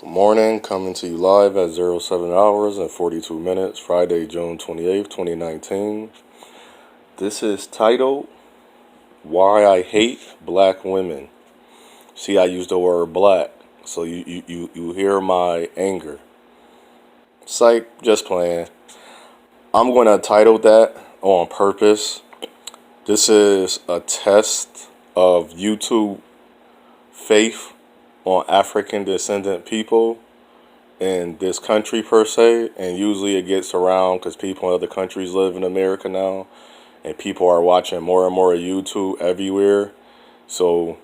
Good morning, coming to you live at 07 hours and 42 minutes, Friday, June 28th, 2019. This is titled, Why I Hate Black Women. See, I use the word black, so you hear my anger. Psych, just playing. I'm going to title that on purpose. This is a test of YouTube faith on African descendant people in this country per se, and usually it gets around because people in other countries live in America now, and people are watching more and more YouTube everywhere. So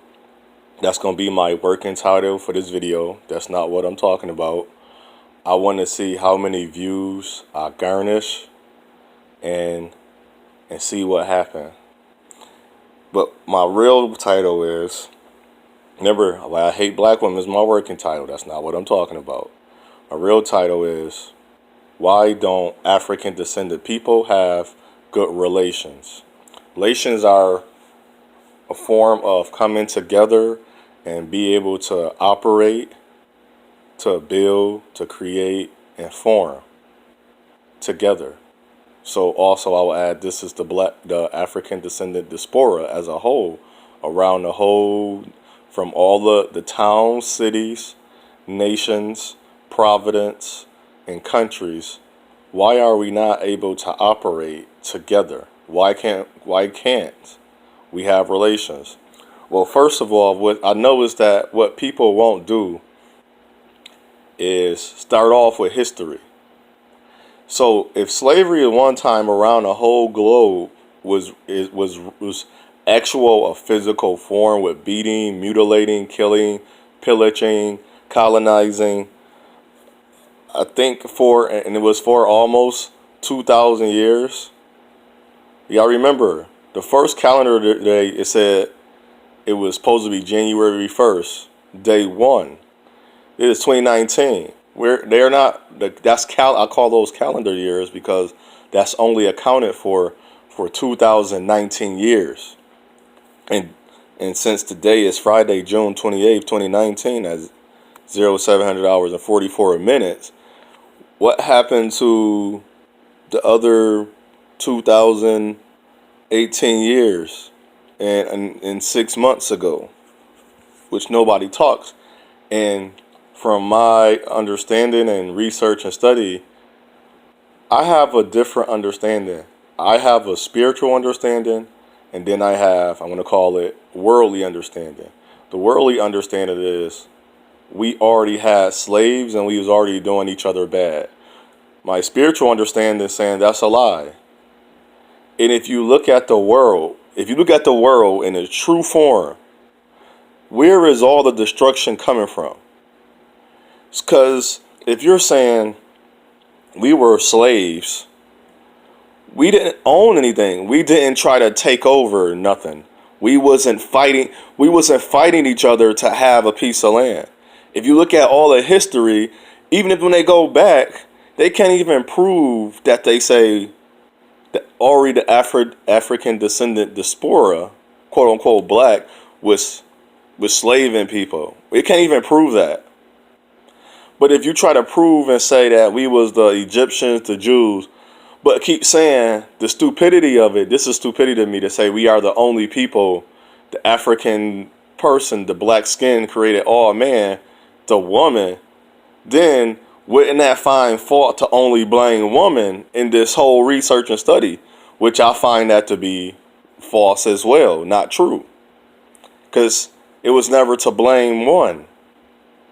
that's going to be my working title for this video. That's not what I'm talking about. I want to see how many views I garnish and see what happens. But my real title is, remember, why I hate black women is my working title. That's not what I'm talking about. My real title is, why don't African descendant people have good relations? Relations are a form of coming together and be able to operate, to build, to create, and form together. So also I will add, this is the African descendant diaspora as a whole, around the whole, from all the towns, cities, nations, providence, and countries. Why are we not able to operate together? Why can't we have relations? Well, first of all, what I know is that what people won't do is start off with history. So if slavery at one time around the whole globe was actual a physical form with beating, mutilating, killing, pillaging, colonizing, I think and it was for almost 2,000 years. Y'all remember the first calendar day, it said it was supposed to be January 1st, day one. It is 2019. They're not, I call those calendar years because that's only accounted for 2019 years. And since today is Friday, June 28th, 2019, at 0700 hours and 44 minutes, what happened to the other 2018 years and 6 months ago, which nobody talks? And from my understanding and research and study, I have a different understanding. I have a spiritual understanding, and then I have, I'm going to call it worldly understanding. The worldly understanding is we already had slaves and we was already doing each other bad. My spiritual understanding is saying that's a lie. And if you look at the world, in its true form, where is all the destruction coming from? Because if you're saying we were slaves, we didn't own anything. We didn't try to take over nothing. We wasn't fighting each other to have a piece of land. If you look at all the history, even if when they go back, they can't even prove that they say that already the African descendant diaspora, quote unquote black, was slaving people. We can't even prove that. But if you try to prove and say that we was the Egyptians, the Jews, but keep saying the stupidity of it, this is stupidity to me to say we are the only people, the African person, the black skin created all man, the woman, then wouldn't that find fault to only blame woman in this whole research and study, which I find that to be false as well, not true. Because it was never to blame one.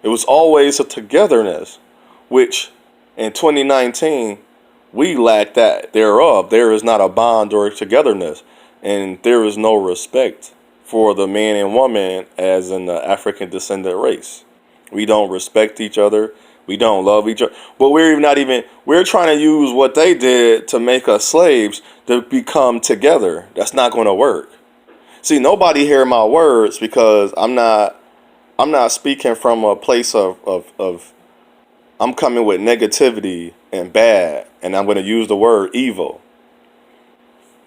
It was always a togetherness, which in 2019, we lack that thereof. There is not a bond or togetherness, and there is no respect for the man and woman as in the African descendant race. We don't respect each other. We don't love each other. But we're trying to use what they did to make us slaves to become together. That's not going to work. See, nobody hear my words because I'm not speaking from a place of I'm coming with negativity and bad, and I'm going to use the word evil.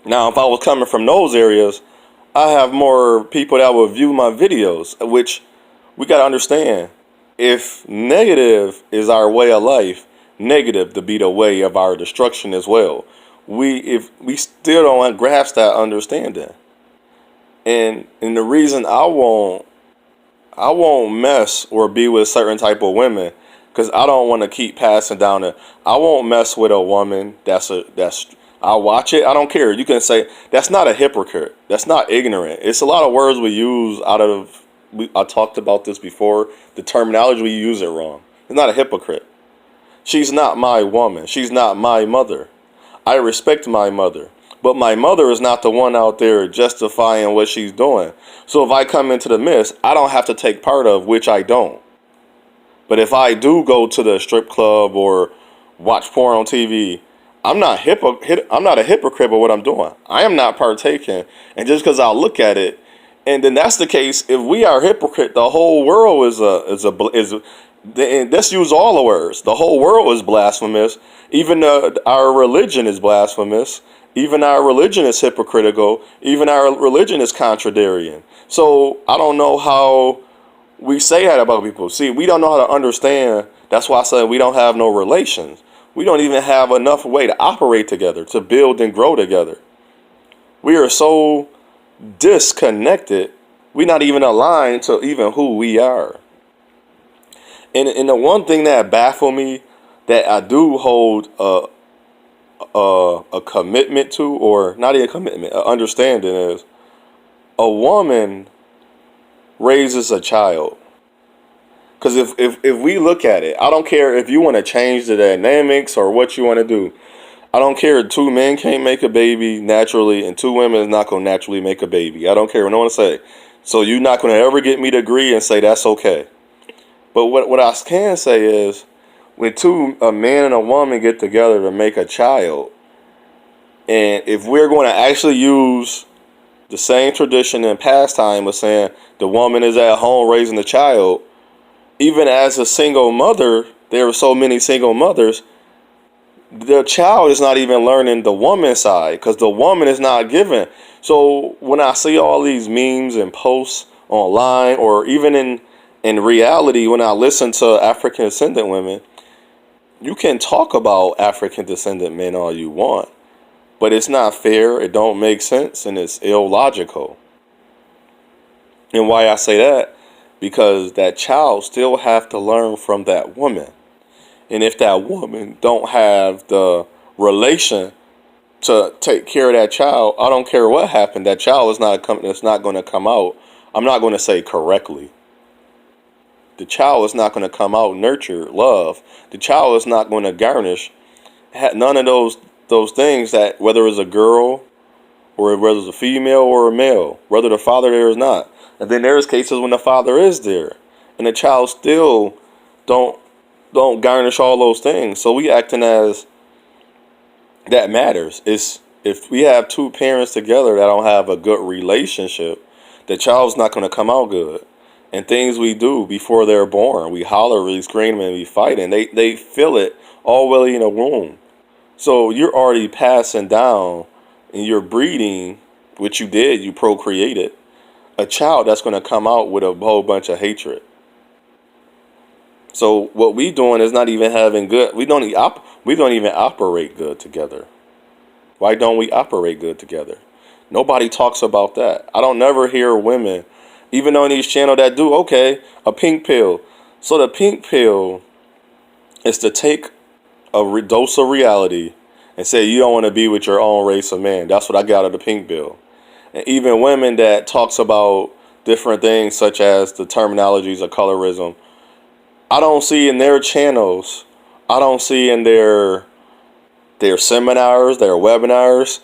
Now, if I was coming from those areas, I have more people that will view my videos, which we got to understand. if negative is our way of life, negative to be the way of our destruction as well. If we still don't grasp that understanding, and the reason I won't mess or be with certain type of women because I don't want to keep passing down it. I won't mess with a woman that's I'll watch it. I don't care. You can say that's not a hypocrite. That's not ignorant. It's a lot of words we use out of. I talked about this before. The terminology we use it wrong. It's not a hypocrite. She's not my woman. She's not my mother. I respect my mother. But my mother is not the one out there justifying what she's doing. So if I come into the midst, I don't have to take part of, which I don't. But if I do go to the strip club or watch porn on TV, I'm not a hypocrite about what I'm doing. I am not partaking. And just because I look at it, and then that's the case. If we are hypocrite, the whole world and let's use all the words. The whole world is blasphemous. Even our religion is blasphemous. Even our religion is hypocritical. Even our religion is contrarian. So I don't know how we say that about people. See, we don't know how to understand. That's why I said we don't have no relations. We don't even have enough way to operate together, to build and grow together. We are so disconnected. We're not even aligned to even who we are. And the one thing that baffled me that I do hold a commitment to, or not even a commitment, an understanding is a woman raises a child. Because if we look at it, I don't care if you want to change the dynamics or what you want to do. I don't care. Two men can't make a baby naturally, and two women is not going to naturally make a baby. I don't care what no one say. So you're not going to ever get me to agree and say that's okay. But what I can say is, when a man and a woman get together to make a child, and if we're going to actually use the same tradition and pastime of saying the woman is at home raising the child, even as a single mother, there are so many single mothers, the child is not even learning the woman's side because the woman is not given. So when I see all these memes and posts online, or even in reality, when I listen to African descendant women, you can talk about African descendant men all you want, but it's not fair, it don't make sense, and it's illogical. And why I say that? Because that child still have to learn from that woman. And if that woman don't have the relation to take care of that child, I don't care what happened, that child is not going to come out. I'm not going to say correctly. The child is not going to come out nurtured, love. The child is not going to garnish none of those things, that whether it's a girl or whether it's a female or a male, whether the father there is not. And then there's cases when the father is there and the child still don't garnish all those things. So we acting as that matters. It's if we have two parents together that don't have a good relationship, the child's not going to come out good. And things we do before they're born, we holler, we scream, and we fight, and they feel it already in the womb. So you're already passing down and you're breeding, which you did, you procreated, a child that's going to come out with a whole bunch of hatred. So what we doing is not even having good. We don't even operate good together. Why don't we operate good together? Nobody talks about that. I don't never hear women, even on these channels that do, okay, a pink pill. So the pink pill is to take a dose of reality and say you don't want to be with your own race of man. That's what I got out of the pink pill. And even women that talks about different things such as the terminologies of colorism, I don't see in their channels, I don't see in their seminars, their webinars,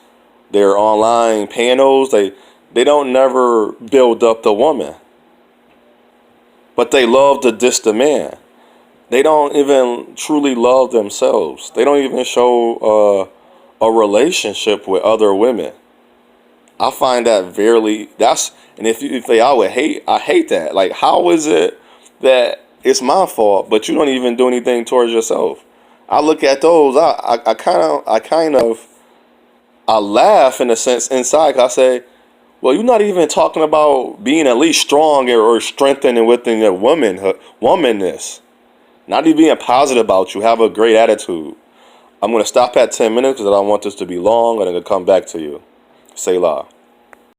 their online panels, they don't never build up the woman. But they love to diss the man. They don't even truly love themselves. They don't even show a relationship with other women. I find that and if they I would hate, I hate that. Like, how is it that it's my fault, but you don't even do anything towards yourself? I look at those, I laugh in a sense inside. 'Cause I say, Well, you're not even talking about being at least strong or strengthening within your womanness. Not even being positive about you. Have a great attitude. I'm going to stop at 10 minutes because I don't want this to be long, and I'm going to come back to you. Selah.